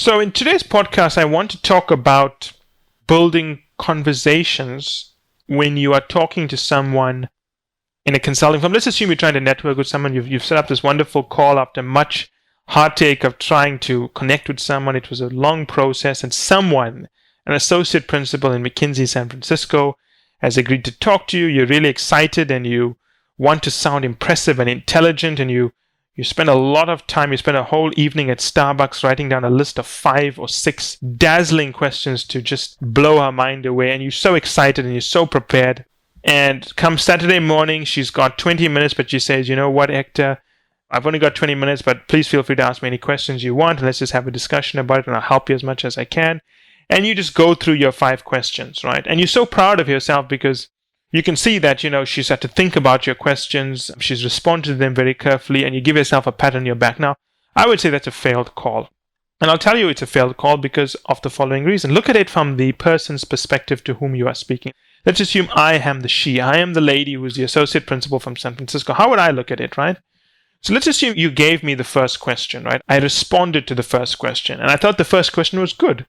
So in today's podcast, I want to talk about building conversations when you are talking to someone in a consulting firm. Let's assume you're trying to network with someone. You've set up this wonderful call after much heartache of trying to connect with someone. It was a long process, and someone, an associate principal in McKinsey San Francisco, has agreed to talk to you. You're really excited and you want to sound impressive and intelligent, and you spend a lot of time, you spend a whole evening at Starbucks writing down a list of 5 or 6 dazzling questions to just blow her mind away, and you're so excited and you're so prepared. And come Saturday morning, she's got 20 minutes, but she says, you know what, Hector, I've only got 20 minutes, but please feel free to ask me any questions you want, and let's just have a discussion about it, and I'll help you as much as I can. And you just go through your 5 questions, right? And you're so proud of yourself because you can see that, she's had to think about your questions. She's responded to them very carefully, and you give yourself a pat on your back. Now, I would say that's a failed call. And I'll tell you it's a failed call because of the following reason. Look at it from the person's perspective to whom you are speaking. Let's assume I am the she. I am the lady who's the associate principal from San Francisco. How would I look at it, right? So let's assume you gave me the first question, right? I responded to the first question, and I thought the first question was good.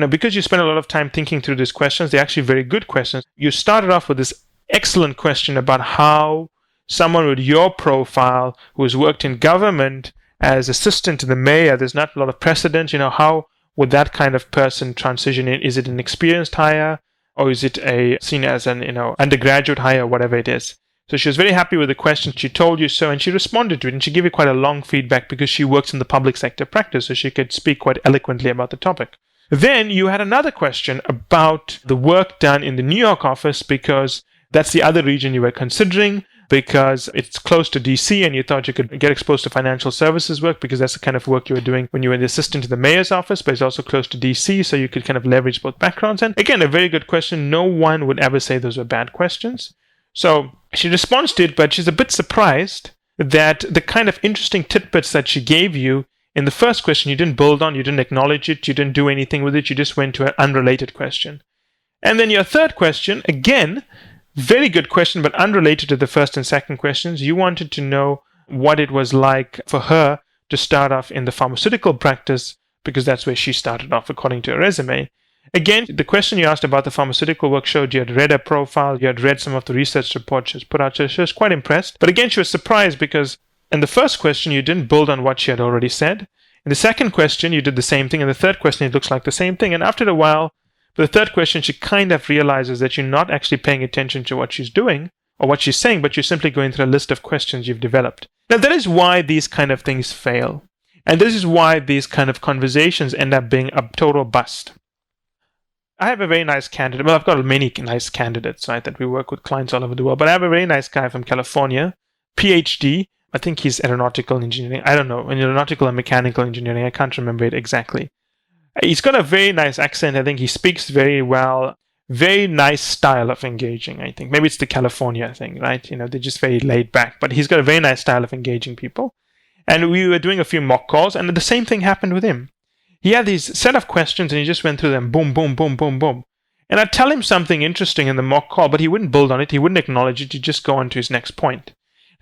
Because you spend a lot of time thinking through these questions, they're actually very good questions. You started off with this excellent question about how someone with your profile who has worked in government as assistant to the mayor, there's not a lot of precedent, how would that kind of person transition in? Is it an experienced hire, or is it seen as an undergraduate hire, or whatever it is? So she was very happy with the question. She told you so, and she responded to it, and she gave you quite a long feedback because she works in the public sector practice, so she could speak quite eloquently about the topic. Then you had another question about the work done in the New York office because that's the other region you were considering because it's close to DC, and you thought you could get exposed to financial services work because that's the kind of work you were doing when you were the assistant to the mayor's office, but it's also close to DC, so you could kind of leverage both backgrounds. And again, a very good question. No one would ever say those were bad questions. So she responds to it, but she's a bit surprised that the kind of interesting tidbits that she gave you in the first question, you didn't build on, you didn't acknowledge it, you didn't do anything with it, you just went to an unrelated question. And then your third question, again, very good question, but unrelated to the first and second questions. You wanted to know what it was like for her to start off in the pharmaceutical practice because that's where she started off according to her resume. Again, the question you asked about the pharmaceutical work showed you had read her profile, you had read some of the research reports she was put out, so she was quite impressed. But again, she was surprised because in the first question, you didn't build on what she had already said. In the second question, you did the same thing. In the third question, it looks like the same thing. And after a while, for the third question, she kind of realizes that you're not actually paying attention to what she's doing or what she's saying, but you're simply going through a list of questions you've developed. Now, that is why these kind of things fail. And this is why these kind of conversations end up being a total bust. I have a very nice candidate. Well, I've got many nice candidates, right, that we work with clients all over the world. But I have a very nice guy from California, PhD. I think he's aeronautical engineering. I don't know, aeronautical and mechanical engineering. I can't remember it exactly. He's got a very nice accent. I think he speaks very well. Very nice style of engaging, I think. Maybe it's the California thing, right? They're just very laid back. But he's got a very nice style of engaging people. And we were doing a few mock calls, and the same thing happened with him. He had these set of questions, and he just went through them. Boom, boom, boom, boom, boom. And I'd tell him something interesting in the mock call, but he wouldn't build on it. He wouldn't acknowledge it. He'd just go on to his next point.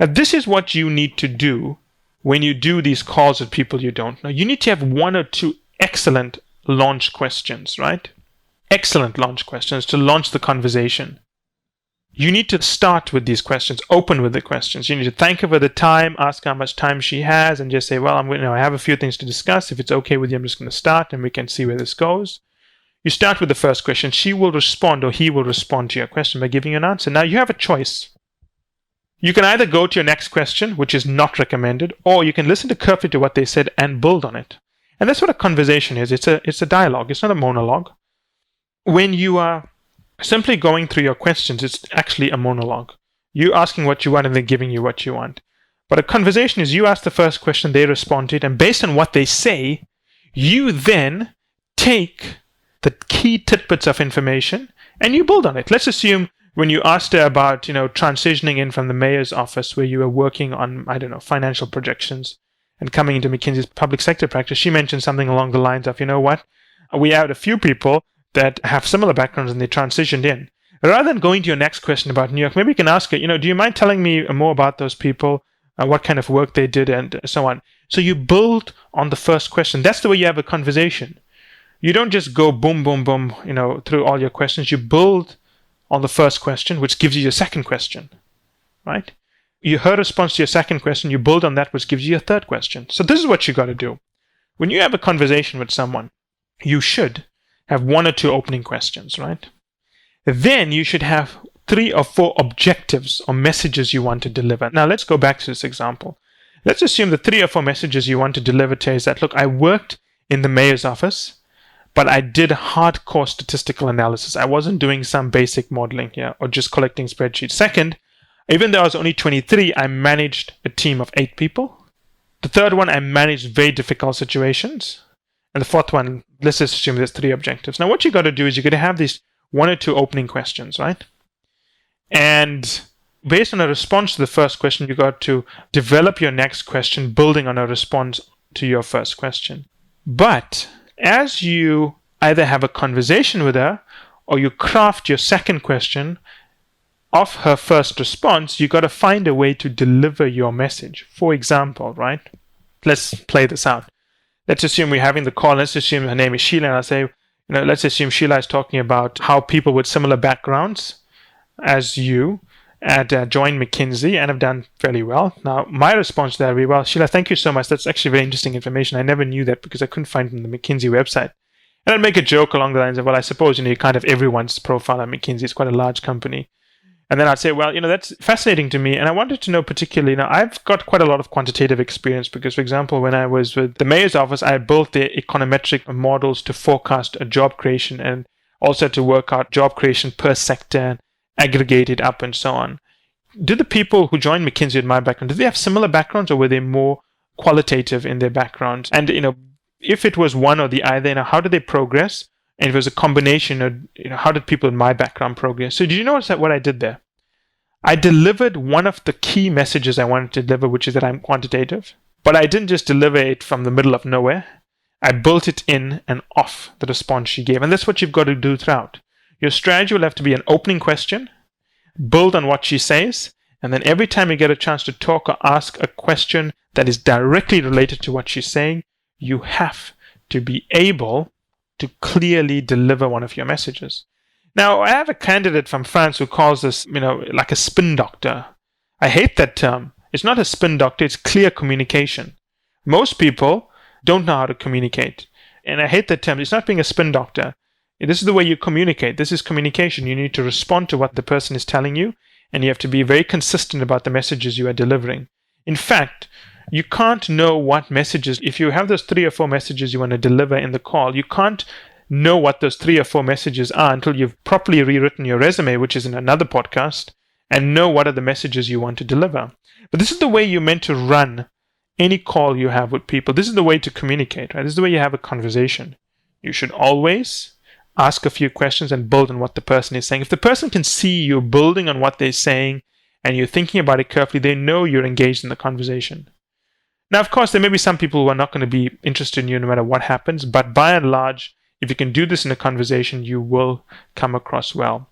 Now, this is what you need to do when you do these calls with people you don't know. You need to have 1 or 2 excellent launch questions, right? Excellent launch questions to launch the conversation. You need to start with these questions, open with the questions. You need to thank her for the time, ask how much time she has, and just say, well, I have a few things to discuss. If it's okay with you, I'm just going to start, and we can see where this goes. You start with the first question. She will respond, or he will respond to your question by giving you an answer. Now, you have a choice. You can either go to your next question, which is not recommended, or you can listen carefully to what they said and build on it. And that's what a conversation is. It's a dialogue. It's not a monologue. When you are simply going through your questions, it's actually a monologue. You asking what you want and they're giving you what you want. But a conversation is you ask the first question, they respond to it, and based on what they say, you then take the key tidbits of information and you build on it. Let's assume when you asked her about, transitioning in from the mayor's office where you were working on, financial projections and coming into McKinsey's public sector practice, she mentioned something along the lines of, we had a few people that have similar backgrounds and they transitioned in. Rather than going to your next question about New York, maybe you can ask her, do you mind telling me more about those people, what kind of work they did and so on. So you build on the first question. That's the way you have a conversation. You don't just go boom, boom, boom, through all your questions. You build on the first question, which gives you your second question, right? Her response to your second question, you build on that, which gives you your third question. So this is what you got to do. When you have a conversation with someone, you should have 1 or 2 opening questions, right? Then you should have 3 or 4 objectives or messages you want to deliver. Now let's go back to this example. Let's assume the 3 or 4 messages you want to deliver to is that, look, I worked in the mayor's office, but I did hardcore statistical analysis. I wasn't doing some basic modeling here or just collecting spreadsheets. Second, even though I was only 23, I managed a team of 8 people. The third one, I managed very difficult situations. And the fourth one, let's just assume there's 3 objectives. Now, what you got to do is you got to have these 1 or 2 opening questions, right? And based on a response to the first question, you got to develop your next question, building on a response to your first question. But as you either have a conversation with her or you craft your second question of her first response, you got to find a way to deliver your message. For example, right? Let's play this out. Let's assume we're having the call. Let's assume her name is Sheila. And I'll say, let's assume Sheila is talking about how people with similar backgrounds as you had joined McKinsey and have done fairly well. Now, my response to that would be, well, Sheila, thank you so much. That's actually very interesting information. I never knew that because I couldn't find it on the McKinsey website. And I'd make a joke along the lines of, well, I suppose, you can't have everyone's profile on McKinsey. It's quite a large company. And then I'd say, well, that's fascinating to me. And I wanted to know particularly, I've got quite a lot of quantitative experience because, for example, when I was with the mayor's office, I built the econometric models to forecast a job creation and also to work out job creation per sector, aggregate it up and so on. Did the people who joined McKinsey in my background, did they have similar backgrounds or were they more qualitative in their backgrounds? And, if it was one or the other, how did they progress? And if it was a combination of, how did people in my background progress? So did you notice what I did there? I delivered one of the key messages I wanted to deliver, which is that I'm quantitative. But I didn't just deliver it from the middle of nowhere. I built it in and off the response she gave. And that's what you've got to do throughout. Your strategy will have to be an opening question, build on what she says, and then every time you get a chance to talk or ask a question that is directly related to what she's saying, you have to be able to clearly deliver one of your messages. Now, I have a candidate from France who calls this, like a spin doctor. I hate that term. It's not a spin doctor, it's clear communication. Most people don't know how to communicate. And I hate that term. It's not being a spin doctor. This is the way you communicate. This is communication. You need to respond to what the person is telling you, and you have to be very consistent about the messages you are delivering. In fact, you can't know what messages, if you have those 3 or 4 messages you want to deliver in the call, you can't know what those 3 or 4 messages are until you've properly rewritten your resume, which is in another podcast, and know what are the messages you want to deliver. But this is the way you're meant to run any call you have with people. This is the way to communicate, right? This is the way you have a conversation. You should always ask a few questions and build on what the person is saying. If the person can see you building on what they're saying and you're thinking about it carefully, they know you're engaged in the conversation. Now, of course, there may be some people who are not going to be interested in you no matter what happens, but by and large, if you can do this in a conversation, you will come across well.